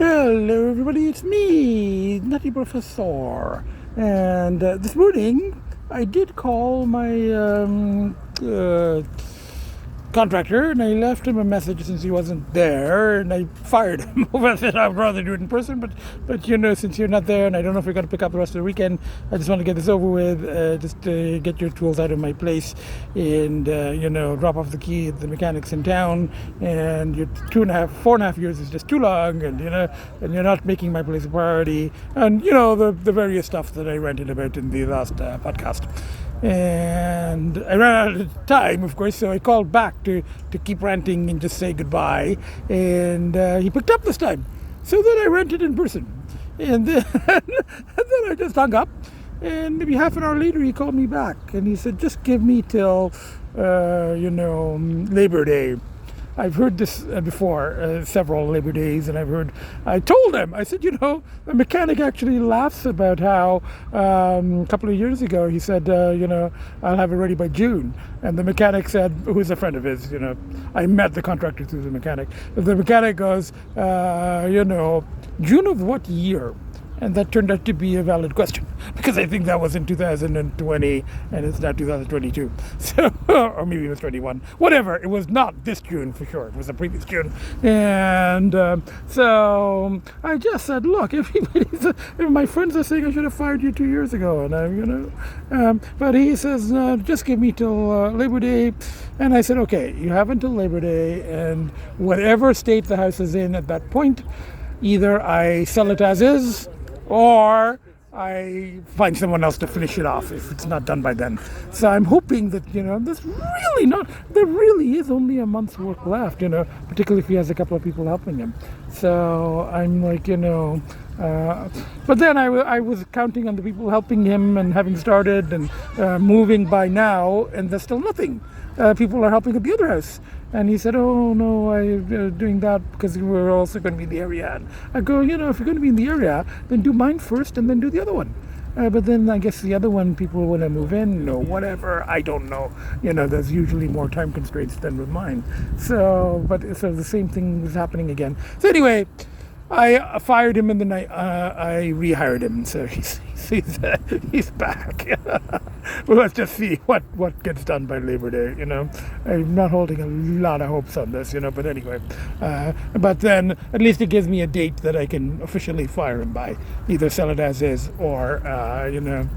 Hello everybody, it's me, Nutty Professor. And this morning I did call my contractor, and I left him a message since he wasn't there, and I fired him. I said I'd rather do it in person, but you know, since you're not there, and I don't know if you're going to pick up the rest of the weekend, I just want to get this over with, just to get your tools out of my place, and you know, drop off the key at the mechanics in town. And your 4.5 years is just too long, and you know, and you're not making my place a priority, and you know, the various stuff that I ranted about in the last podcast. And I ran out of time, of course, so I called back to keep ranting and just say goodbye. And he picked up this time. So then I rented in person. And then, I just hung up. And maybe half an hour later, he called me back. And he said, just give me till, Labor Day. I've heard this before, several Labor Days, and I told him, I said, you know, the mechanic actually laughs about how a couple of years ago he said, you know, I'll have it ready by June. And the mechanic said, who's a friend of his, you know, I met the contractor through the mechanic. The mechanic goes, you know, June of what year? And that turned out to be a valid question, because I think that was in 2020 and it's now 2022. So, or maybe it was 21. Whatever, it was not this June for sure. It was the previous June. And so I just said, look, if my friends are saying I should have fired you 2 years ago, and you know, but he says, no, just give me till Labor Day. And I said, okay, you have until Labor Day, and whatever state the house is in at that point, either I sell it as is, or I find someone else to finish it off if it's not done by then. So I'm hoping that, you know, there really is only a month's work left, you know, particularly if he has a couple of people helping him. So I'm like, you know, but then I was counting on the people helping him and having started and moving by now, and there's still nothing. People are helping at the other house. And he said, oh no, I'm doing that because we're also going to be in the area. And I go, you know, if you're going to be in the area, then do mine first and then do the other one. But then I guess the other one, people want to move in or whatever. I don't know. You know, there's usually more time constraints than with mine. So the same thing was happening again. So anyway, I fired him in the night. I rehired him, so he's back. Well, let's just see what gets done by Labor Day. You know, I'm not holding a lot of hopes on this. You know, but anyway, but then at least it gives me a date that I can officially fire him by, either sell it as is or you know,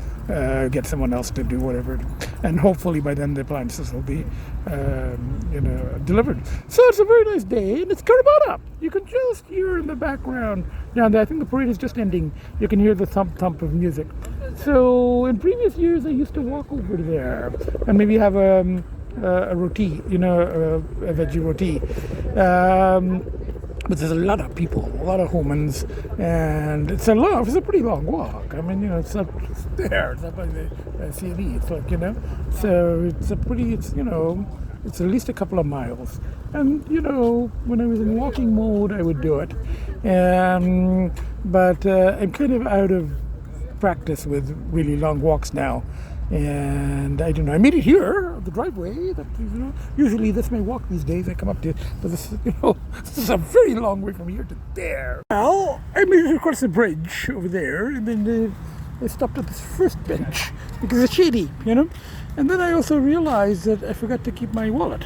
get someone else to do whatever, and hopefully by then the appliances will be you know, delivered. So it's a very nice day, and it's Caribana. You can just hear in the background down there. I think the parade is just ending. You can hear the thump of music. So in previous years I used to walk over there and maybe have a roti, you know, a veggie roti. But there's a lot of people, a lot of humans, and it's a pretty long walk. I mean, you know, it's up there, it's up by the CB. It's like, you know, so it's you know, it's at least a couple of miles. And, you know, when I was in walking mode, I would do it. But I'm kind of out of practice with really long walks now. And I don't know, I made it here, the driveway, that, you know, usually that's my walk these days. I come up to it, but this, you know, this is a very long way from here to there. Well, I made it across the bridge over there, and then I stopped at this first bench because it's shady, you know. And then I also realized that I forgot to keep my wallet.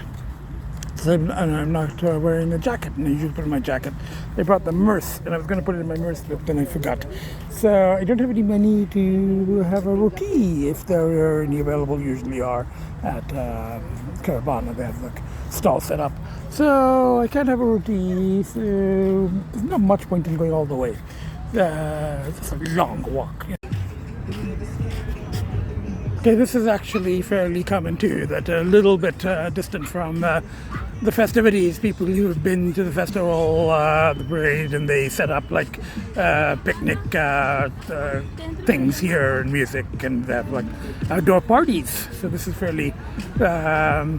So I'm not wearing a jacket, and I usually put in my jacket. I brought the Mirth, and I was going to put it in my Mirth, but then I forgot. So I don't have any money to have a roti, if there are any available. Usually are at Caribana. They have like stall set up. So I can't have a roti, so there's not much point in going all the way. It's a long walk. Okay, this is actually fairly common too, that a little bit distant from the festivities, people who have been to the festival, the parade, and they set up like picnic things here and music, and they have like outdoor parties. So this is fairly, they're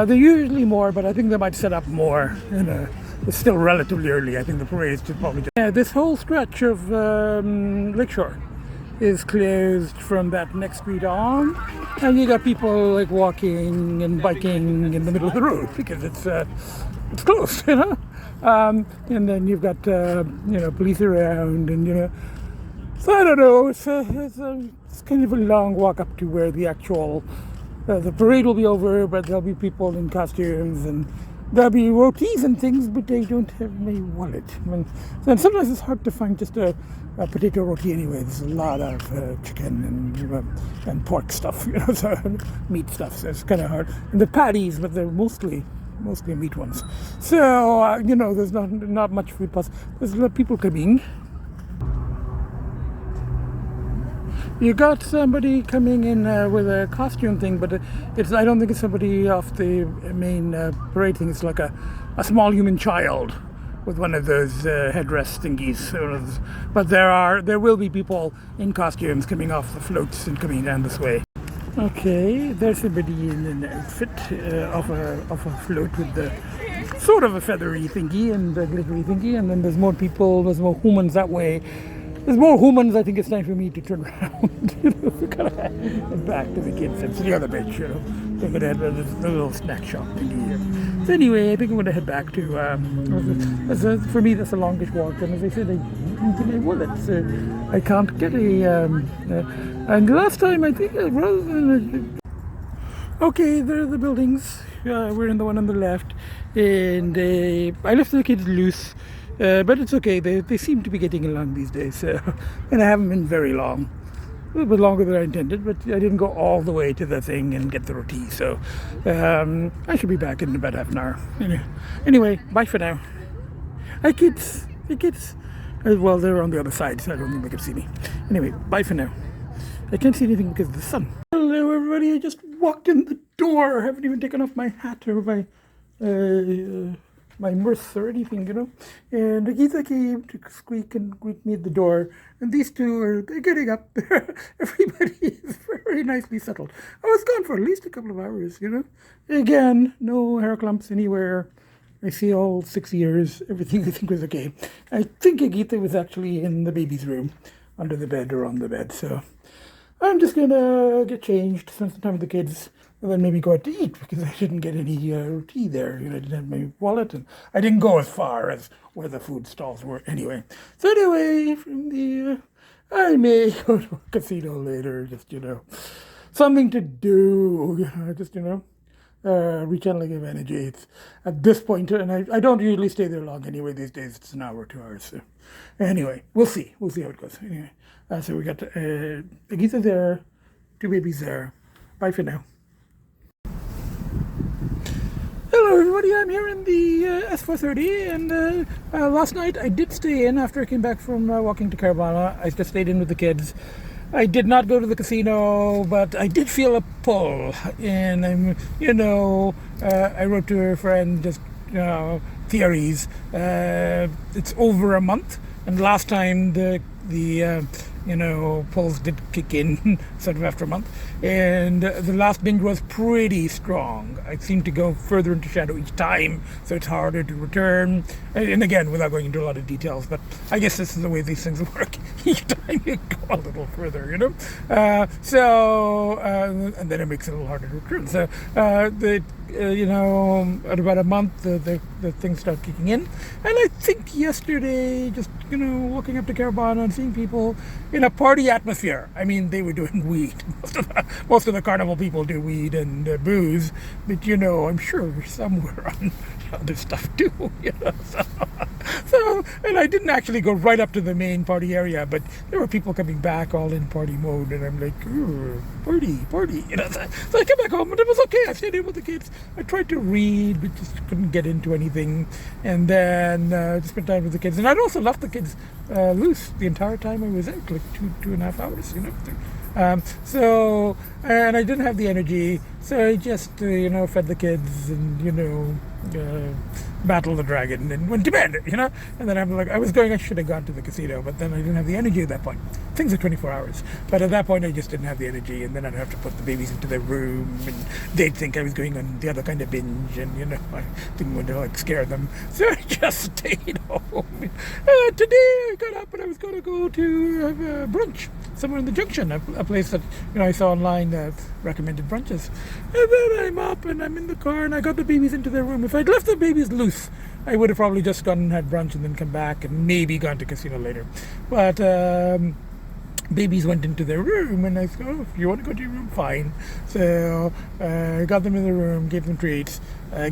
usually more, but I think they might set up more. You know, it's still relatively early. I think the parade is probably just, this whole stretch of Lakeshore is closed from that next street on, and you got people like walking and biking in the middle of the road because it's it's closed, you know. And then you've got police around, and so I don't know. It's kind of a long walk up to where the actual the parade will be over, but there'll be people in costumes, and there'll be rotis and things, but they don't have my wallet. I mean, and sometimes it's hard to find just a potato roti anyway. There's a lot of chicken and pork stuff, so meat stuff. So it's kind of hard. And the patties, but they're mostly meat ones. So there's not much food possible. There's a lot of people coming. You got somebody coming in with a costume thing, but I don't think it's somebody off the main parade thing. It's like a small human child with one of those headrest thingies. But there will be people in costumes coming off the floats and coming down this way. Okay, there's somebody in an outfit of a float with the sort of a feathery thingy and a glittery thingy, and then there's more people. There's more humans that way. There's more humans. I think it's time for me to turn around. We're gonna head back to the kids. It's the other bench. We're gonna head to the little snack shop thingy here. So anyway, I think I'm gonna head back to. For me, that's the longest walk. And as I said, I didn't get my wallet, so I can't get a. And last time, I think rather than. Okay, there are the buildings. We're in the one on the left, and I left the kids loose. But it's okay, they seem to be getting along these days, and I haven't been very long. A little bit longer than I intended, but I didn't go all the way to the thing and get the roti, so I should be back in about half an hour. Anyway, bye for now. Hi kids, well, they're on the other side, so I don't think they can see me. Anyway, bye for now. I can't see anything because of the sun. Hello everybody, I just walked in the door. I haven't even taken off my hat or my mirth or anything, And Agita came to squeak and greet me at the door. And these two they're getting up. Everybody is very nicely settled. I was gone for at least a couple of hours, Again, no hair clumps anywhere. I see all 6 years. Everything I think was okay. I think Agita was actually in the baby's room, under the bed or on the bed. So I'm just gonna get changed, spend some time with the kids, and then maybe go out to eat, because I didn't get any tea there. I didn't have my wallet, and I didn't go as far as where the food stalls were anyway. So anyway, I may go to a casino later, just, something to do, just, rechanneling of energy. It's at this point, and I don't usually stay there long anyway these days. It's an hour or 2 hours. So anyway, we'll see how it goes. Anyway, so we got Agita there, 2 babies there. Bye for now. Hello everybody, I'm here in the S430, and last night I did stay in after I came back from walking to Caribana. I just stayed in with the kids. I did not go to the casino, but I did feel a pull, and I wrote to her friend just theories. It's over a month, and last time the pulls did kick in sort of after a month, and the last binge was pretty strong. I seem to go further into shadow each time, so it's harder to return, and again, without going into a lot of details, but I guess this is the way these things work. Each time you go a little further, and then it makes it a little harder to return. So at about a month, the things start kicking in. And I think yesterday, just, walking up to Caribana and seeing people in a party atmosphere. I mean, they were doing weed. Most of the carnival people do weed and booze, but, I'm sure somewhere on other stuff too, So, and I didn't actually go right up to the main party area, but there were people coming back all in party mode, and I'm like, ooh, party, So I came back home, and it was okay. I stayed in with the kids. I tried to read, but just couldn't get into anything, and then just spent time with the kids. And I'd also left the kids loose the entire time I was out, like 2.5 hours, So, and I didn't have the energy, so I just, fed the kids and, battled the dragon and went to bed, And then I should have gone to the casino, but then I didn't have the energy at that point. Things are 24 hours. But at that point, I just didn't have the energy, and then I'd have to put the babies into their room, and they'd think I was going on the other kind of binge, and, I didn't want to, scare them. So I just stayed home. Today, I got up and I was going to go to have brunch. somewhere in the Junction, a place that I saw online recommended brunches. And then I'm up and I'm in the car and I got the babies into their room. If I'd left the babies loose, I would have probably just gone and had brunch and then come back and maybe gone to casino later. But babies went into their room and I said, oh, if you want to go to your room, fine. So I got them in the room, gave them treats,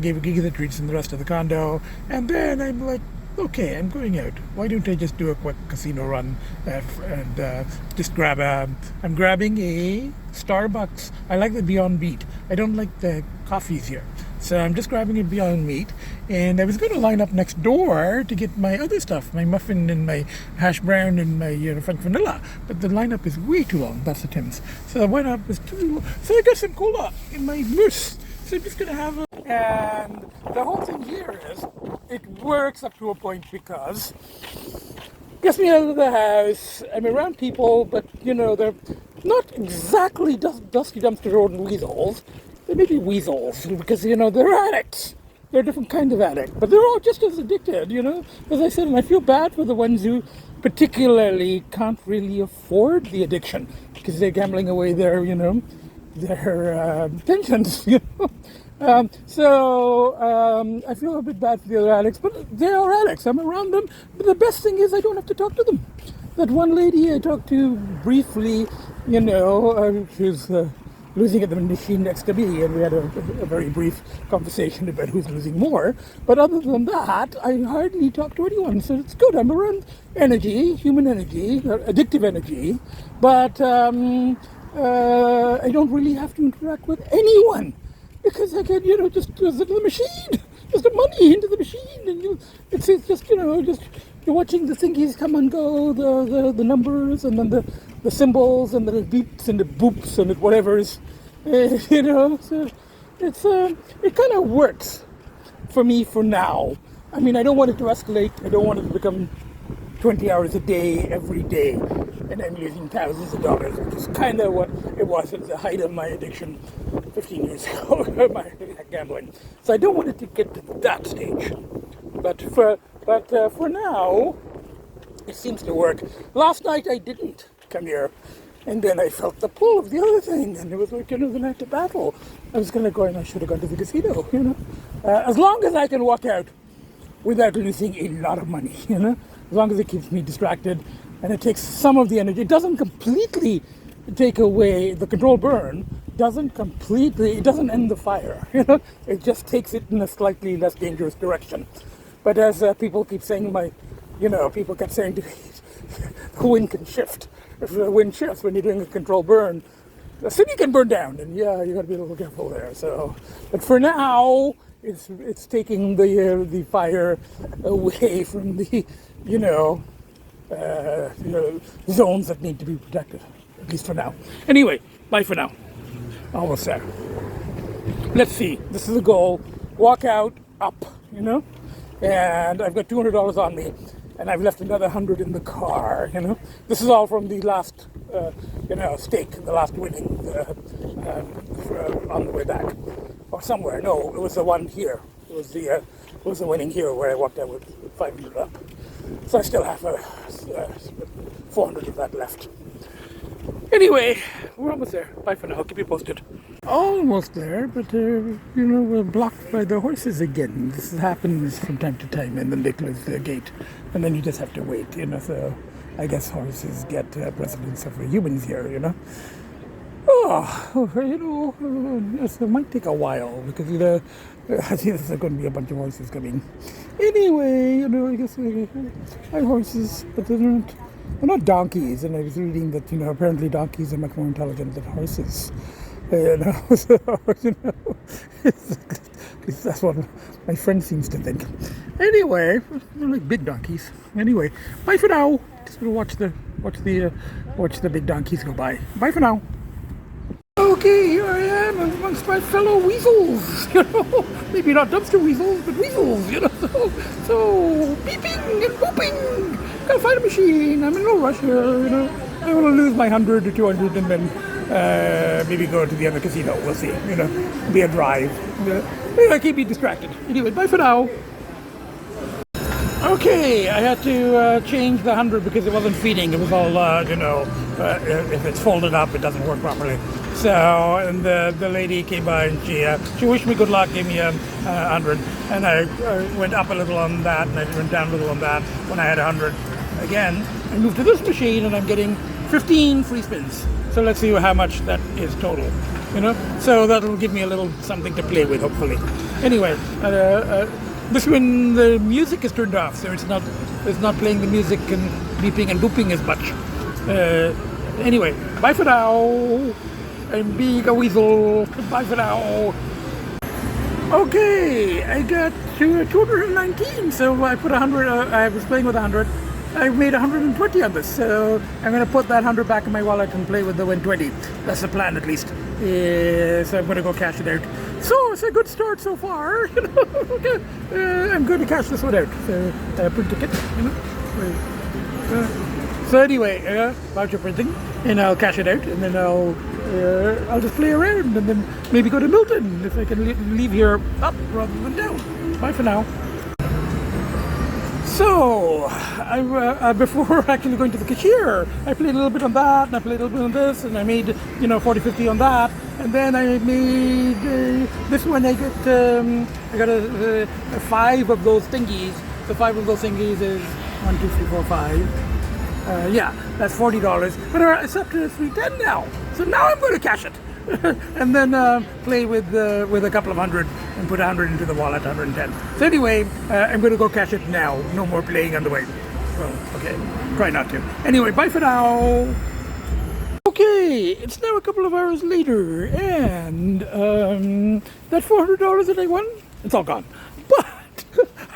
gave Agita the treats and the rest of the condo, and then I'm like, okay, I'm going out. Why don't I just do a quick casino run and just grab I'm grabbing a Starbucks. I like the Beyond Meat. I don't like the coffees here. So I'm just grabbing a Beyond Meat, and I was going to line up next door to get my other stuff, my muffin and my hash brown and my French vanilla. But the lineup is way too long. That's the Tim's. So the lineup is too long. So I got some cola in my mousse. So I'm just going to have it. And the whole thing here is, it works up to a point because it gets me out of the house. I'm around people, but they're not exactly dusty dumpster road and weasels. They may be weasels because they're addicts. They're a different kind of addict, but they're all just as addicted. As I said, and I feel bad for the ones who particularly can't really afford the addiction because they're gambling away their pensions. So I feel a bit bad for the other addicts, but they are addicts. I'm around them. But the best thing is I don't have to talk to them. That one lady I talked to briefly, she's losing at the machine next to me, and we had a very brief conversation about who's losing more. But other than that, I hardly talk to anyone, so it's good. I'm around energy, human energy, addictive energy, but I don't really have to interact with anyone because I can, just visit the machine, just the money into the machine, and it's just, just you're watching the thingies come and go, the numbers, and then the symbols, and the beeps and the boops and the whatever's, So it's it kind of works for me for now. I mean, I don't want it to escalate. I don't want it to become 20 hours a day, every day, and I'm losing thousands of dollars, which is kind of what it was at the height of my addiction 15 years ago, my gambling. So I don't want it to get to that stage. But for now, it seems to work. Last night I didn't come here, and then I felt the pull of the other thing, and it was like, the night to battle. I was going to go, and I should have gone to the casino, As long as I can walk out without losing a lot of money, as long as it keeps me distracted, and it takes some of the energy. It doesn't completely take away the control burn, it doesn't end the fire, It just takes it in a slightly less dangerous direction. But as people keep saying, people kept saying to me, the wind can shift. If the wind shifts when you're doing a control burn, the city can burn down, and you got to be a little careful there. So, but for now, it's taking the fire away from the zones that need to be protected, at least for now. Anyway, bye for now. Almost there. Let's see. This is the goal. Walk out, up. And I've got $200 on me, and I've left another 100 in the car. This is all from the last, stake, the last winning on the way back, or somewhere. No, it was the one here. It was the winning here where I walked out with 500 up. So I still have 400 of that left. Anyway, we're almost there. Bye for now. I'll keep you posted. Almost there, but we're blocked by the horses again. This happens from time to time, and then they close the gate, and then you just have to wait. So I guess horses get precedence over humans here. It might take a while because I think there's going to be a bunch of horses coming. Anyway, I guess I have horses, but they're not donkeys, and I was reading that apparently donkeys are much more intelligent than horses. At least that's what my friend seems to think. Anyway, they're like big donkeys. Anyway, bye for now. Just gonna watch the big donkeys go by. Bye for now. Okay, here I am amongst my fellow weasels. Maybe not dumpster weasels, but weasels. So beeping and booping. Gotta find a machine. I'm in no rush here. I want to lose my 100 or 200 and then maybe go to the other casino. We'll see. Be a drive. Keep me distracted. Anyway, bye for now. Okay, I had to change the 100 because it wasn't feeding. It was all, if it's folded up, it doesn't work properly. So, and the lady came by and she wished me good luck, gave me a 100. And I went up a little on that, and I went down a little on that when I had 100. Again, I moved to this machine, and I'm getting 15 free spins. So let's see how much that is total, So that'll give me a little something to play with, hopefully. Anyway, this when the music is turned off, so it's not playing the music and beeping and booping as much. Anyway, bye for now. I'm being a weasel. Bye for now. Okay, I got to 219, so I put 100. I was playing with 100. I made 120 on this, so I'm going to put that 100 back in my wallet and play with the 120. That's the plan, at least. So I'm going to go cash it out. So it's a good start so far. Okay. I'm going to cash this one out. So print ticket. So anyway, voucher printing, and I'll cash it out, and then I'll just play around, and then maybe go to Milton if I can leave here up rather than down. Bye for now. So, before actually going to the cashier, I played a little bit on that, and I played a little bit on this, and I made, 40, 50 on that, and then I made this one. I got a 5 of those thingies. The 5 of those thingies is 1, 2, 3, 4, 5. Yeah, that's $40. But it's up to $310 now. So now I'm going to cash it. And then play with a couple of 100 and put 100 into the wallet, 110. So anyway, I'm going to go cash it now. No more playing on the way. Well, okay, try not to. Anyway, bye for now. Okay, it's now a couple of hours later, and that $400 that I won, it's all gone. But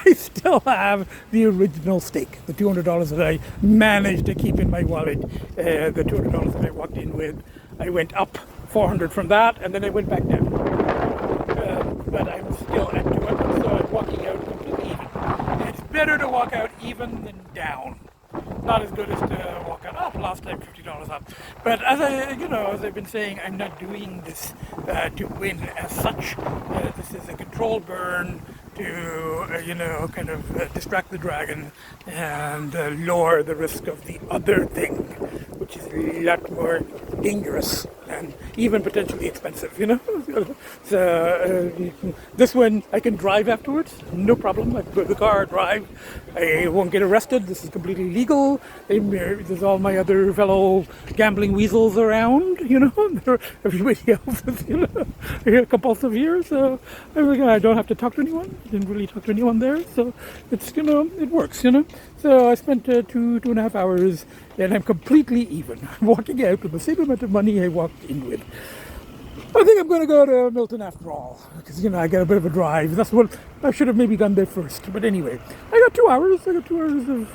I still have the original stake, the $200 that I managed to keep in my wallet, the $200 that I walked in with. I went up 400 from that, and then I went back down. But I'm still at 200, so I'm walking out completely even. And it's better to walk out even than down. Not as good as to walk out up. Last time $50 up. But as I've been saying, I'm not doing this to win as such. This is a controlled burn to kind of distract the dragon and lower the risk of the other thing, which is a lot more dangerous and even potentially expensive, So this one I can drive afterwards, no problem. I can go to the car, drive. I won't get arrested. This is completely legal. There's all my other fellow gambling weasels around, Everybody else is, compulsive here, so I don't have to talk to anyone. Didn't really talk to anyone there, so it's it works, So I spent 2.5 hours, and I'm completely even. I'm walking out with the same amount of money I walked in with. I think I'm going to go to Milton after all, because I got a bit of a drive. That's what I should have maybe gone there first. But anyway, I got 2 hours. I got 2 hours of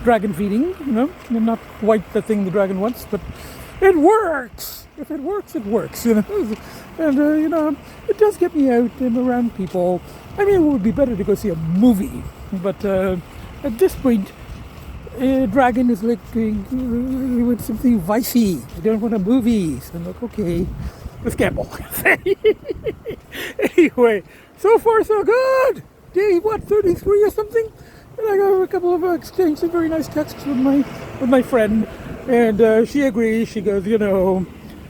dragon feeding. I'm not quite the thing the dragon wants, but it works. If it works, it works. And it does get me out and around people. I mean, it would be better to go see a movie, but at this point, dragon is like you want something vicey. I don't want a movie. So I'm like, okay, let's gamble. Anyway, so far so good. Day 33 or something, and I got a couple of exchanged some very nice texts with my friend, and she agrees. She goes,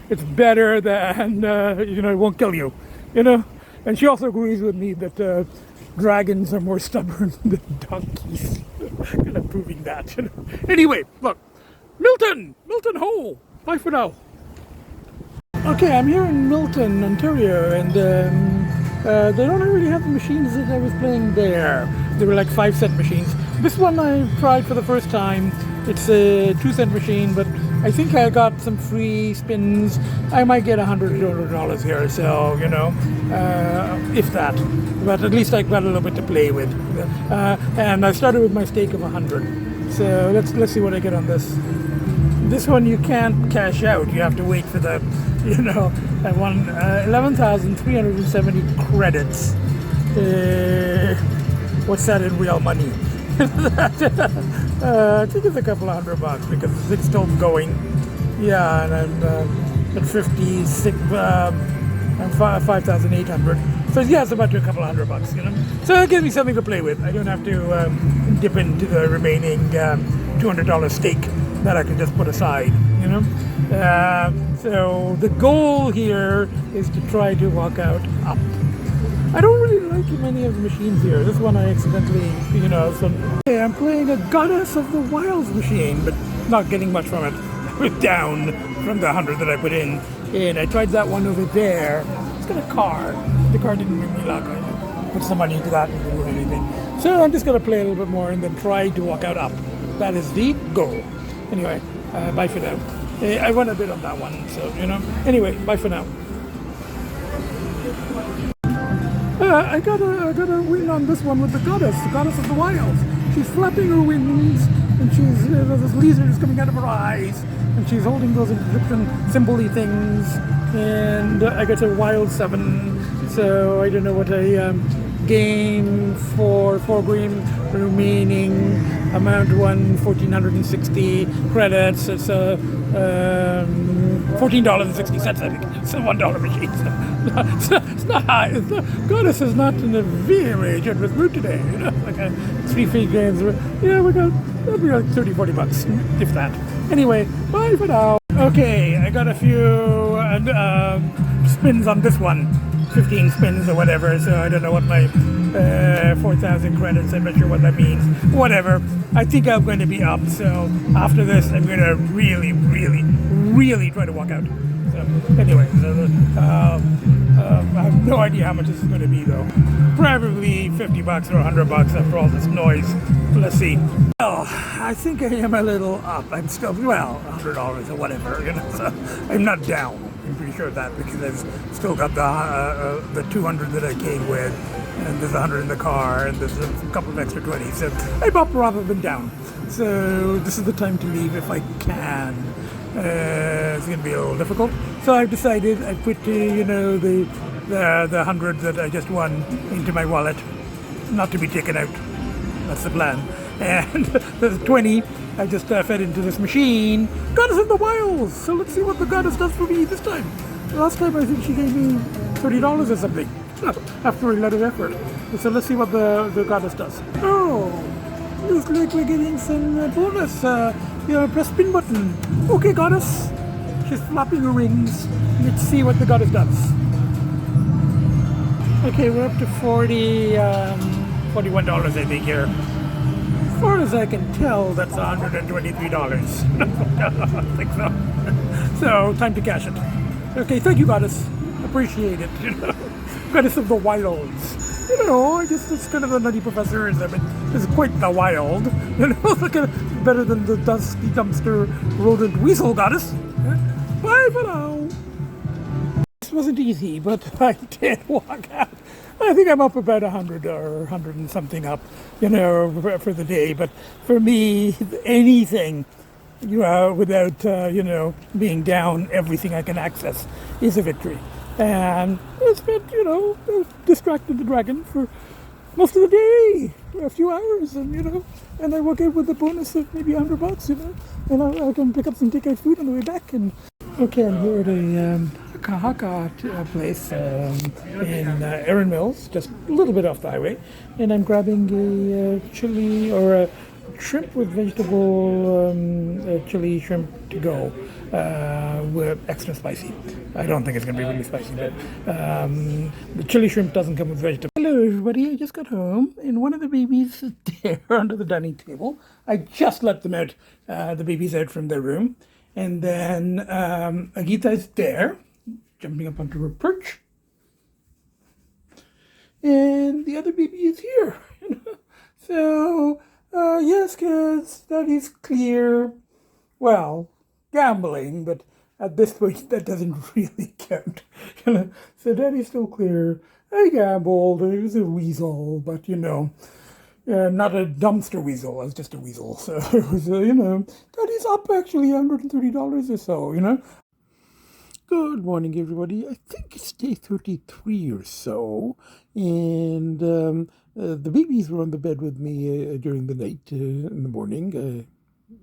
it's better than it won't kill you, And she also agrees with me that dragons are more stubborn than donkeys. Kind of proving that, Anyway, look, Milton Ho. Bye for now. Okay, I'm here in Milton, Ontario, and they don't really have the machines that I was playing there. They were like 5-cent machines. This one I tried for the first time. It's a 2-cent machine, but I think I got some free spins. I might get $100 here, so if that. But at least I got a little bit to play with. And I started with my stake of 100. So let's see what I get on this. This one you can't cash out. You have to wait for the, I won 11,370 credits. What's that in real money? I think it's a couple of $100 because it's still going. Yeah, and I'm at 56. I'm 5,800. So yeah, it's about a couple $100, you know. So it gives me something to play with. I don't have to dip into the remaining $200 stake that I can just put aside, you know. So the goal here is to try to walk out up. I don't really like many of the machines here. This one I accidentally, you know, so yeah, I'm playing a Goddess of the Wilds machine, but not getting much from it. We're down from the 100 that I put in. And I tried that one over there. It's got a car. The car didn't bring me luck. I put some money into that and didn't do anything. So I'm just going to play a little bit more and then try to walk out up. That is the goal. Anyway, bye for now. I won a bit on that one, so, you know. Anyway, bye for now. I got a win on this one with the Goddess of the Wilds. She's flapping her wings, and she's this laser is coming out of her eyes, and she's holding those Egyptian symbol-y things. And I got a Wild 7, so I don't know what I gain for 4 green remaining amount 1,460 credits. It's $14.60, I think. It's a $1 machine. It's not high. Goddess is not in a very generous mood today. You know, like 3 free games. Yeah, that'll be like $30-40, if that. Anyway, bye for now. Okay, I got a few spins on this one. 15 spins or whatever, so I don't know what my 4,000 credits, I'm not sure what that means. Whatever. I think I'm going to be up, so after this I'm going to really try to walk out. So anyway, I have no idea how much this is going to be though. Probably $50 or $100 after all this noise. Let's see. Well, I think I am a little up. I'm still, well, $100 or whatever, you know, so I'm not down. I'm pretty sure of that because I've still got the 200 that I came with, and there's 100 in the car, and there's a couple of extra 20. So I'm up rather than down. So this is the time to leave if I can. It's going to be a little difficult. So I've decided I put you know the 100 that I just won into my wallet, not to be taken out. That's the plan. And the 20 I just fed into this machine. Goddess of the Wilds! So let's see what the Goddess does for me this time. Last time I think she gave me $30 or something after a lot of effort. So let's see what the Goddess does. Oh, looks like we're getting some bonus. Press spin button. Okay, Goddess. She's flapping her wings. Let's see what the Goddess does. Okay, we're up to $41 I think here. As far as I can tell, that's $123. I think so. So, time to cash it. Okay, thank you, Goddess. Appreciate it. You know, Goddess of the Wilds. You know, I guess it's kind of a nutty professor. It's quite the wild. You know, like better than the dusty dumpster rodent weasel Goddess. Bye for now. This wasn't easy, but I did walk out. I think I'm up about 100 or 100 and something up, you know, for the day. But for me, anything, without, being down everything I can access is a victory. And I spent, distracted the dragon for most of the day, for a few hours, and, and I walk out with a bonus of maybe $100, and I can pick up some takeout food on the way back. And okay, I'm here at a haka place in Erin Mills, just a little bit off the highway, and I'm grabbing a chili or a shrimp with vegetable chili shrimp to go with extra spicy. I don't think it's going to be really spicy, but the chili shrimp doesn't come with vegetable. Hello everybody, I just got home and one of the babies is there under the dining table. I just let them out, the babies out from their room, and then Agita is there, jumping up onto her perch, and the other baby is here. So yes kids, that is clear. Well, gambling, but at this point that doesn't really count. So Daddy's still clear. I gambled, it was a weasel, but not a dumpster weasel, I was just a weasel. So it was, Daddy's up actually $130 or so, Good morning, everybody. I think it's day 33 or so, and the babies were on the bed with me during the night, in the morning,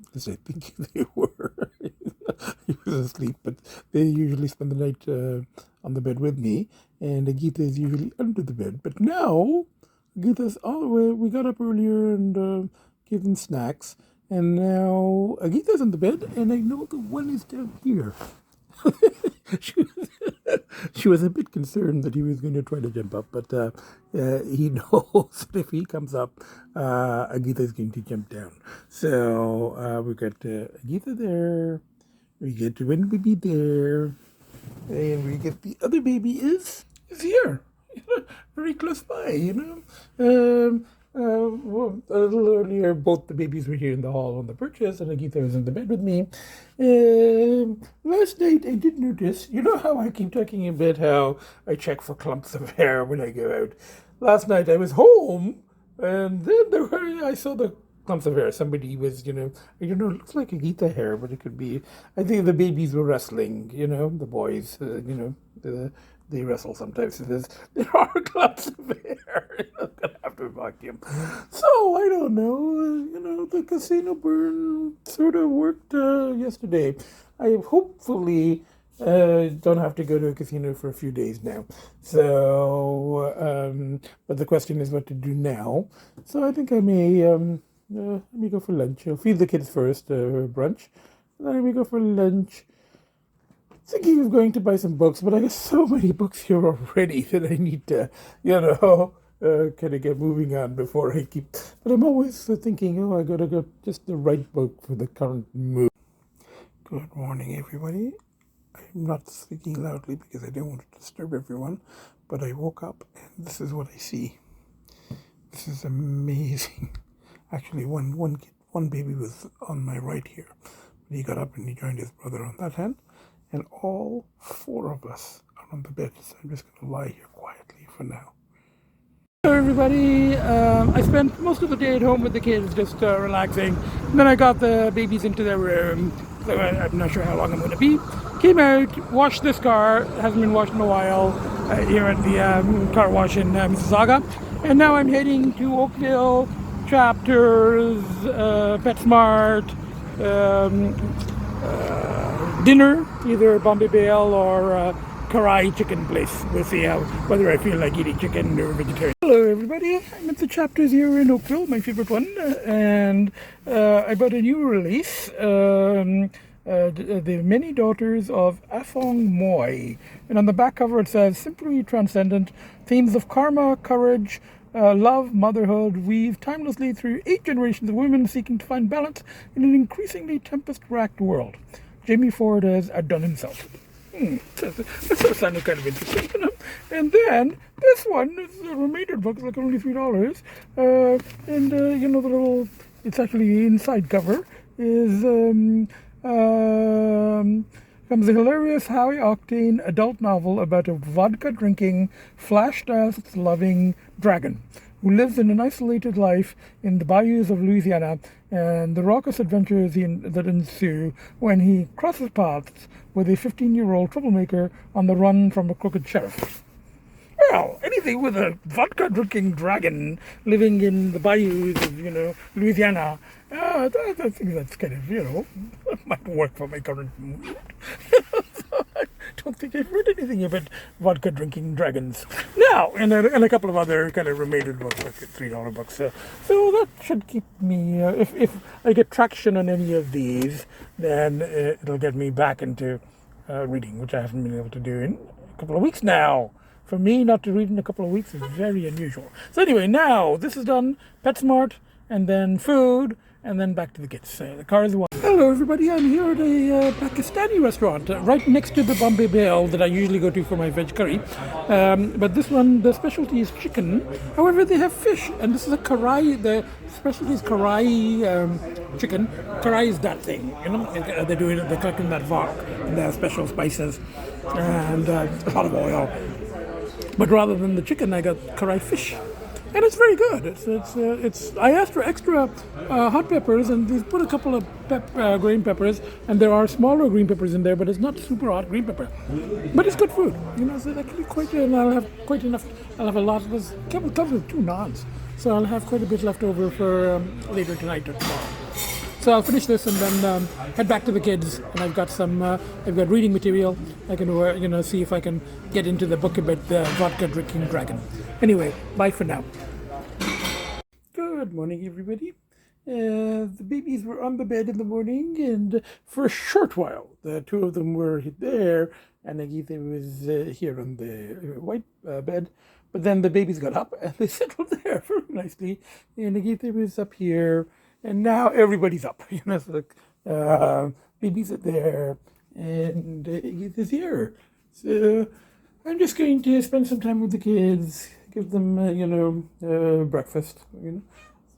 because I think they were. He was asleep, but they usually spend the night on the bed with me, and Agita is usually under the bed. But now Agita's all the way. We got up earlier and gave them snacks, and now Agita's on the bed, and I know the one is down here. she, was, she was a bit concerned that he was going to try to jump up, but he knows that if he comes up, Agita is going to jump down. So we got Agita there, we get one baby there, and we get the other baby is here, very close by, well, a little earlier, both the babies were here in the hall on the purchase, and Agita was in the bed with me. Last night, I did notice, you know how I keep talking about how I check for clumps of hair when I go out. Last night, I was home, and then I saw the clumps of hair. Somebody was, it looks like Agita hair, but it could be, I think the babies were wrestling, the boys, they wrestle sometimes. There are clumps of hair. I'm going to have to vacuum. So, I don't know. The casino burn sort of worked yesterday. I hopefully don't have to go to a casino for a few days now. So, but the question is what to do now. So, I think I may go for lunch. I'll feed the kids first, brunch. And then I may go for lunch. Thinking of going to buy some books, but I got so many books here already that I need to, kind of get moving on before I keep. But I'm always thinking, I gotta go just the right book for the current mood. Good morning, everybody. I'm not speaking loudly because I don't want to disturb everyone, but I woke up and this is what I see. This is amazing. Actually, one baby was on my right here. He got up and he joined his brother on that hand. And all four of us are on the bed, so I'm just going to lie here quietly for now. Hello everybody, I spent most of the day at home with the kids, just relaxing. And then I got the babies into their room, so I'm not sure how long I'm going to be. Came out, washed this car, hasn't been washed in a while, here at the car wash in Mississauga. And now I'm heading to Oakville, Chapters, PetSmart, dinner, either Bombay Bale or Karai chicken place. We'll see whether I feel like eating chicken or vegetarian. Hello everybody, I'm at the Chapters here in Oakville, my favorite one, and I bought a new release, The Many Daughters of Afong Moy, and on the back cover it says, simply transcendent, themes of karma, courage, love, motherhood weave timelessly through 8 generations of women seeking to find balance in an increasingly tempest-racked world. Jamie Ford has outdone himself. That sounded kind of interesting, And then this one is a remainder book, it's like only $3. And the little, it's actually inside cover is comes a hilarious high-octane adult novel about a vodka-drinking, flash-dance-loving dragon who lives in an isolated life in the bayous of Louisiana, and the raucous adventures that ensue when he crosses paths with a 15-year-old troublemaker on the run from a crooked sheriff. Well, anything with a vodka-drinking dragon living in the bayous of, Louisiana, I think that's kind of, might work for my current mood. So I don't think I've read anything about vodka-drinking dragons. Now, and a couple of other kind of remainder books, like $3 books. So that should keep me, if I get traction on any of these, then it'll get me back into reading, which I haven't been able to do in a couple of weeks now. For me, not to read in a couple of weeks is very unusual. So anyway, now this is done. PetSmart, and then food, and then back to the kids. The car is one. Hello everybody, I'm here at a Pakistani restaurant right next to the Bombay Bale that I usually go to for my veg curry. But this one, the specialty is chicken. However, they have fish, and this is a karai. The specialty is karai chicken. Karai is that thing, they're collecting that vodka, and they have special spices, and a lot of oil. But rather than the chicken, I got karai fish, and it's very good. It's. I asked for extra hot peppers, and they put a couple of green peppers, and there are smaller green peppers in there, but it's not super hot green pepper. But it's good food, So that can be quite. And I'll have quite enough. I'll have a lot. It comes with 2 naans, so I'll have quite a bit left over for later tonight or tomorrow. So I'll finish this and then head back to the kids. And I've got I've got reading material. I can, see if I can get into the book about the vodka drinking dragon. Anyway, bye for now. Good morning, everybody. The babies were on the bed in the morning, and for a short while, the two of them were there, and Agita was here on the white bed. But then the babies got up and they settled there very nicely, and Agita was up here, and now everybody's up. So babies are there, and Agita's here. So I'm just going to spend some time with the kids, give them, breakfast.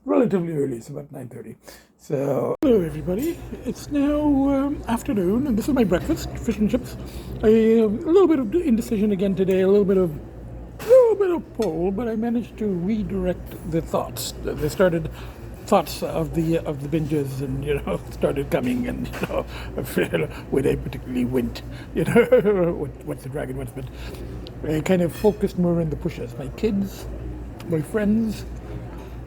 Relatively early, it's about 9:30. So, hello everybody. It's now afternoon, and this is my breakfast: fish and chips. A little bit of indecision again today, a little bit of pull, but I managed to redirect the thoughts. They started thoughts of the binges, and started coming, and where they particularly went. What's the dragon? But I kind of focused more on the pushes. My kids, my friends.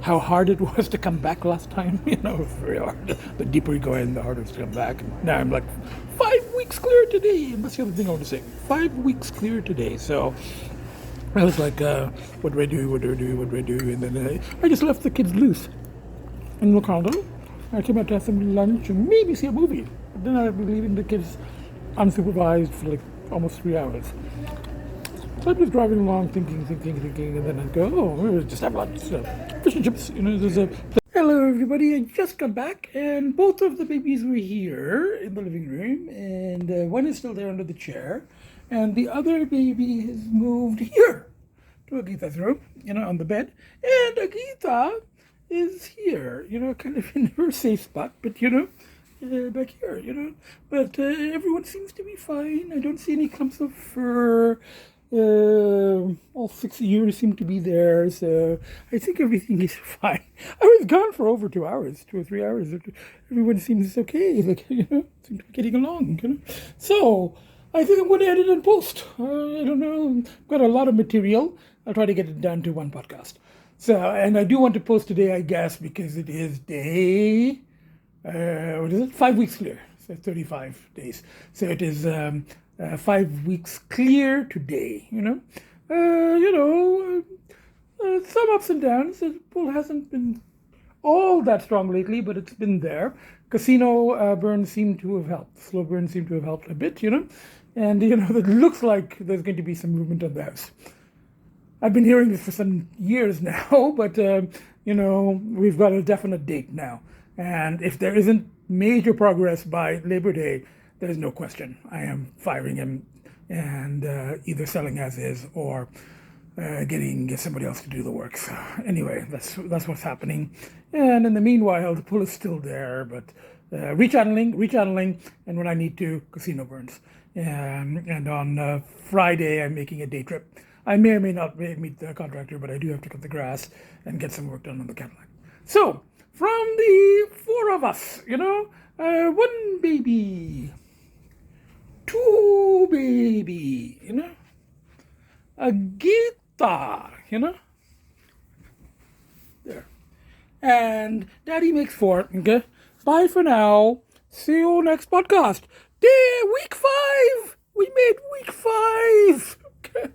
How hard it was to come back last time, it was very hard. The deeper you go in, the harder it's to come back. And now I'm like, 5 weeks clear today. And that's the other thing I want to say. 5 weeks clear today. So I was like, what do I do? And then I just left the kids loose in Ricardo. I came out to have some lunch and maybe see a movie. But then I'd be leaving the kids unsupervised for like almost 3 hours. So I'm just driving along, thinking, and then I go, we'll just have lunch. So, fish and chips, Hello, everybody. I just got back, and both of the babies were here in the living room, and one is still there under the chair, and the other baby has moved here to Agita's room, on the bed, and Agita is here, kind of in her safe spot, but, back here, But everyone seems to be fine. I don't see any clumps of fur. All 6 years seem to be there, so I think everything is fine. I was gone for over 2 hours, 2 or 3 hours. Everyone seems okay, seem to be getting along, So I think I'm going to edit and post. I don't know. I've got a lot of material. I'll try to get it down to one podcast. So, and I do want to post today, I guess, because it is day, 5 weeks clear. So 35 days. So it is 5 weeks clear today, some ups and downs. The pull hasn't been all that strong lately, but it's been there. Casino burns seem to have helped. Slow burns seem to have helped a bit, and, it looks like there's going to be some movement on the house. I've been hearing this for some years now, but, we've got a definite date now. And if there isn't major progress by Labor Day, there's no question. I am firing him and either selling as is or getting somebody else to do the work. So anyway, that's what's happening. And in the meanwhile, the pull is still there, but rechanneling, and when I need to, casino burns. And on Friday, I'm making a day trip. I may or may not meet the contractor, but I do have to cut the grass and get some work done on the Cadillac. So, from the 4 of us, 1 baby, 2 baby, Agita, there. And Daddy makes 4, okay? Bye for now. See you next podcast. Week 5! We made week 5! Okay.